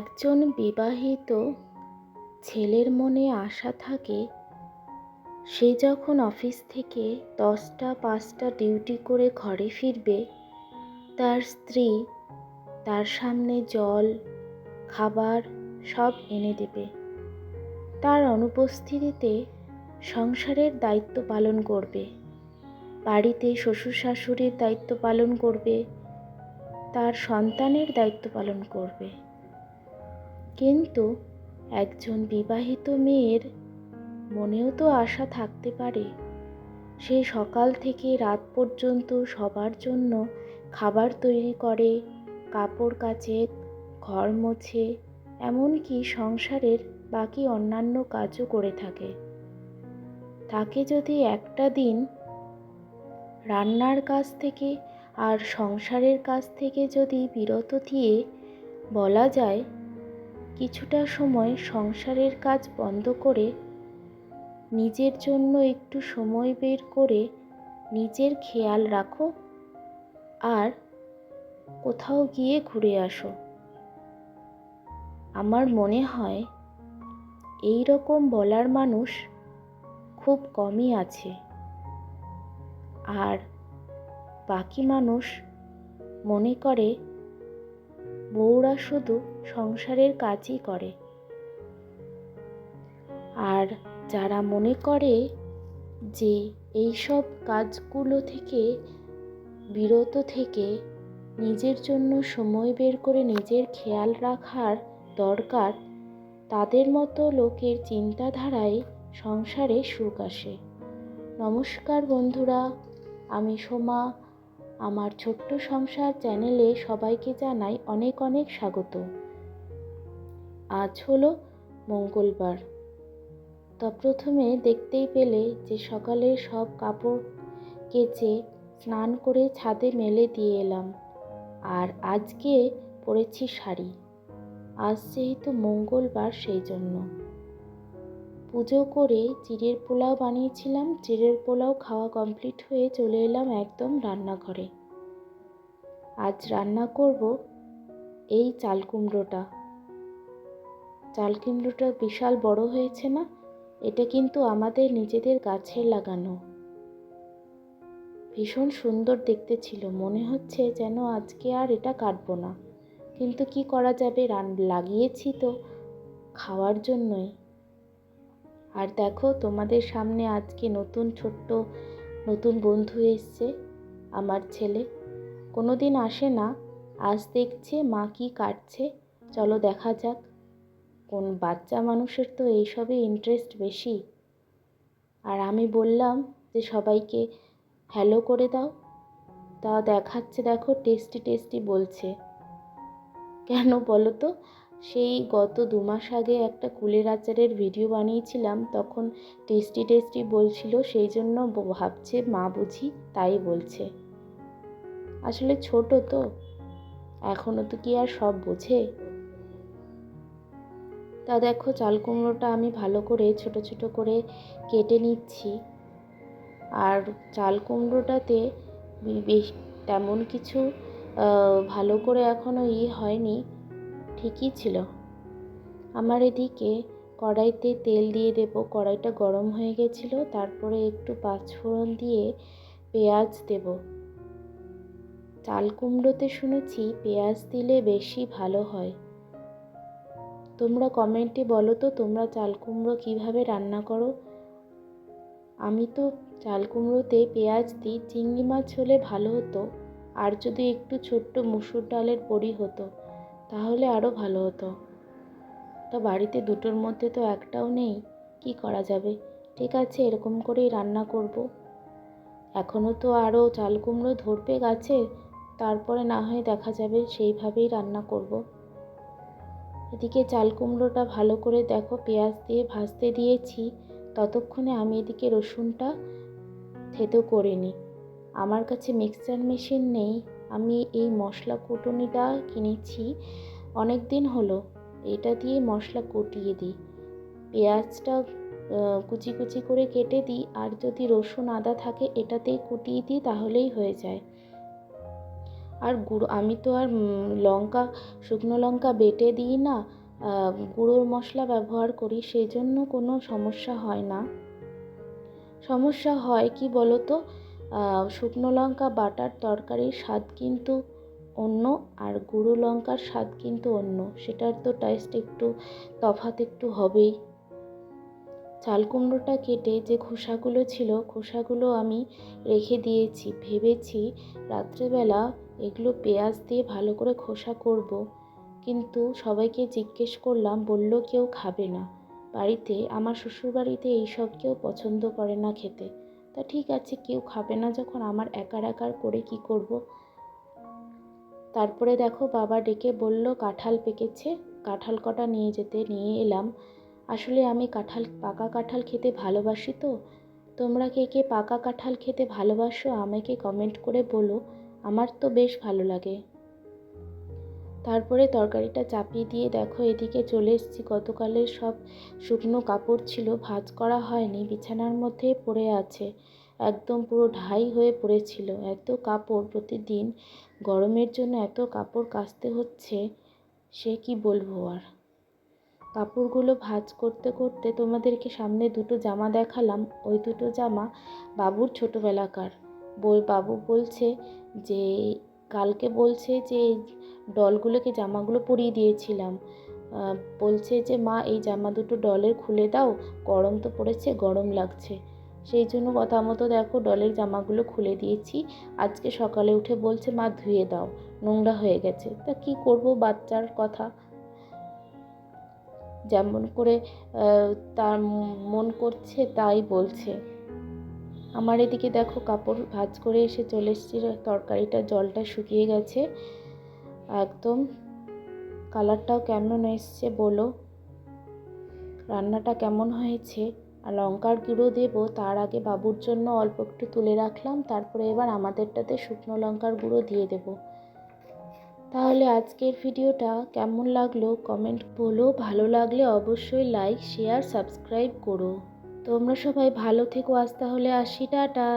একজন বিবাহিত ছেলের মনে আশা থাকে, সে যখন অফিস থেকে 10টা-5টা ডিউটি করে ঘরে ফিরবে, তার স্ত্রী তার সামনে জল, খাবার সব এনে দেবে। তার অনুপস্থিতিতে সংসারের দায়িত্ব পালন করবে, বাড়িতে শ্বশুর শাশুড়ির দায়িত্ব পালন করবে, তার সন্তানের দায়িত্ব পালন করবে। কিন্তু একজন বিবাহিত মেয়ের মনেও তো আশা থাকতে পারে, সে সকাল থেকে রাত পর্যন্ত সবার জন্য খাবার তৈরি করে, কাপড় কাচে, ঘর মোছে, এমনকি সংসারের বাকি অন্যান্য কাজও করে থাকে। তাকে যদি একটা দিন রান্নার কাজ থেকে আর সংসারের কাজ থেকে যদি বিরত দিয়ে বলা যায়, কিছুটা সময় সংসারের কাজ বন্ধ করে নিজের জন্য একটু সময় বের করে নিজের খেয়াল রাখো আর কোথাও গিয়ে ঘুরে আসো, আমার মনে হয় এই রকম বলার মানুষ খুব কমই আছে। আর বাকি মানুষ মনে করে বউরা শুধু সংসারের কাজই করে। আর যারা মনে করে যে এইসব কাজগুলো থেকে বিরত থেকে নিজের জন্য সময় বের করে নিজের খেয়াল রাখার দরকার, তাদের মতো লোকের চিন্তাধারায় সংসারে সুখ আসে। নমস্কার বন্ধুরা, আমি সোমা। আমার ছোট্ট সংসার চ্যানেলে সবাইকে জানাই অনেক অনেক স্বাগত। আজ হলো মঙ্গলবার। তো প্রথমে দেখতেই পেলে যে সকালে সব কাপড় কেচে স্নান করে ছাদে মেলে দিয়ে এলাম। আর আজকে পরেছি শাড়ি। আজ যেহেতু মঙ্গলবার, সেই জন্য পুজো করে চিড়ের পোলাও বানিয়েছিলাম। চিড়ের পোলাও খাওয়া কমপ্লিট হয়ে চলে এলাম একদম রান্নাঘরে। আজ রান্না করব এই চাল কুমড়োটা। চাল কুমড়োটা বিশাল বড় হয়েছে না? এটা কিন্তু আমাদের নিজেদের গাছের লাগানো। ভীষণ সুন্দর দেখতে ছিল, মনে হচ্ছে যেন আজকে আর এটা কাটবো না, কিন্তু কি করা যাবে, লাগিয়েছি তো খাওয়ার জন্যই। আর দেখো, তোমাদের সামনে আজকে নতুন বন্ধু এসছে, আমার ছেলে। কোনোদিন আসে না, আজ দেখছে মা কি কাটছে, চলো দেখা যাক। কোন বাচ্চা মানুষের তো এইসবে ইন্টারেস্ট বেশি। আর আমি বললাম যে সবাইকে হ্যালো করে দাও, তা দেখাচ্ছে, দেখো টেস্টি টেস্টি বলছে। কেন বলো তো? সেই গত 2 মাস আগে একটা কুলের আচারের ভিডিও বানিয়েছিলাম, তখন টেস্টি টেস্টি বলছিল, সেই জন্য ভাবছে মা বুঝি তাই বলছে। আসলে ছোট তো, এখনো তো কি আর সব বোঝে। তা দেখো, চাল কুমড়োটা আমি ভালো করে ছোট ছোট করে কেটে নিচ্ছি। আর চাল কুমড়োটাতে বেশ তেমন কিছু ভালো করে এখনও হয়নি, ঠিকই ছিল। আমার এদিকে কড়াইতে তেল দিয়ে দেব, কড়াইটা গরম হয়ে গেছিলো। তারপরে একটু পাঁচফোড়ন দিয়ে পেঁয়াজ দেব। চাল কুমড়োতে শুনেছি পেঁয়াজ দিলে বেশি ভালো হয়। তোমরা কমেন্টে বলো তো, তোমরা চাল কুমড়ো কীভাবে রান্না করো? আমি তো চাল কুমড়োতে পেঁয়াজ দিই। চিংড়ি মাছ হলে ভালো হতো, আর যদি একটু ছোট্ট মুসুর ডালের বড়ি হতো তাহলে আরও ভালো হতো। তো বাড়িতে দুটোর মধ্যে তো একটাও নেই, কি করা যাবে? ঠিক আছে, এরকম করেই রান্না করব। এখনও তো আরও চাল কুমড়ো ধরবে গাছে, তারপরে না হয় দেখা যাবে, সেইভাবেই রান্না করব। এদিকে চাল কুমড়োটা ভালো করে দেখো পেঁয়াজ দিয়ে ভাজতে দিয়েছি, ততক্ষণে আমি এদিকে রসুনটা থেতো করে নিই। আমার কাছে মিক্সচার মেশিন নেই, আমি এই মশলা কুটুনিটা কিনেছি অনেক দিন হলো, এটা দিয়ে মশলা কুটিয়ে দিই। পেঁয়াজটা কুচি কুচি করে কেটে দিই, আর যদি রসুন আদা থাকে এটাতেই কুটিয়ে দিই, তাহলেই হয়ে যায়। আর গুঁড়ো আমি তো আর লঙ্কা, শুকনো লঙ্কা বেটে দিই না, গুঁড়ো মশলা ব্যবহার করি, সেই জন্য কোনো সমস্যা হয় না। সমস্যা হয় কি বলো তো, শুকনো লঙ্কা বাটার তরকারির স্বাদ কিন্তু অন্য, আর গুঁড়ো লঙ্কার স্বাদ কিন্তু অন্য, সেটার তো টেস্ট একটু তফাৎ একটু হবেই। চাল কুমড়োটা কেটে যে খোসাগুলো ছিল, খোসাগুলো আমি রেখে দিয়েছি, ভেবেছি রাত্রেবেলা এগুলো পেঁয়াজ দিয়ে ভালো করে খোসা করব। কিন্তু সবাইকে জিজ্ঞেস করলাম, বলল কেউ খাবে না বাড়িতে, আমার শ্বশুরবাড়িতে এইসব কেউ পছন্দ করে না খেতে। তা ঠিক আছে, কেউ খাবে না যখন, আমার একার করে কি করব। তারপরে দেখো বাবা ডেকে বলল কাঁঠাল পেকেছে, কাঁঠাল কটা নিয়ে যেতে, নিয়ে এলাম। আসলে আমি পাকা কাঁঠাল খেতে ভালোবাসি। তো তোমরা কে কে পাকা কাঁঠাল খেতে ভালোবাসো আমাকে কমেন্ট করে বলো, আমার তো বেশ ভালো লাগে। তারপরে তরকারিটা চাপিয়ে দিয়ে দেখো এদিকে চলে এসেছি। গতকালের সব শুকনো কাপড় ছিল, ভাঁজ করা হয়নি, বিছানার মধ্যে পড়ে আছে, একদম পুরো ঢাই হয়ে পড়েছিল। এত কাপড়, প্রতিদিন গরমের জন্য এত কাপড় কাচতে হচ্ছে, সে কি বলবো আর। কাপড়গুলো ভাঁজ করতে করতে তোমাদেরকে সামনে দুটো জামা দেখালাম। ওই দুটো জামা বাবুর ছোটোবেলাকার। বাবু বলছে যে, কালকে বলছে যে ডলগুলোকে জামাগুলো পরিয়ে দিয়েছিলাম, বলছে যে মা এই জামা দুটো ডলের খুলে দাও, গরম তো পড়েছে, গরম লাগছে। সেই জন্য কথা মতো দেখো ডলের জামাগুলো খুলে দিয়েছি। আজকে সকালে উঠে বলছে মা ধুয়ে দাও, নোংরা হয়ে গেছে। তা কি করব, বাচ্চার কথা, যেমন করে তার মন করছে তাই বলছে। আমার এদিকে দেখো কাপড় ভাঁজ করে এসে চলে এসেছি, তরকারিটা জলটা শুকিয়ে গেছে একদম। কালারটাও কেমন এসছে বলো, রান্নাটা কেমন হয়েছে। আর লঙ্কার গুঁড়ো দেবো, তার আগে বাবুর জন্য অল্প একটু তুলে রাখলাম, তারপরে এবার আমাদেরটাতে শুকনো লঙ্কার গুঁড়ো দিয়ে দেবো। তাহলে আজকের ভিডিওটা কেমন লাগলো কমেন্ট বলো, ভালো লাগলে অবশ্যই লাইক, শেয়ার, সাবস্ক্রাইব করো। তোমরা সবাই ভালো থেকো, আজ তাহলে আসি, টাটা।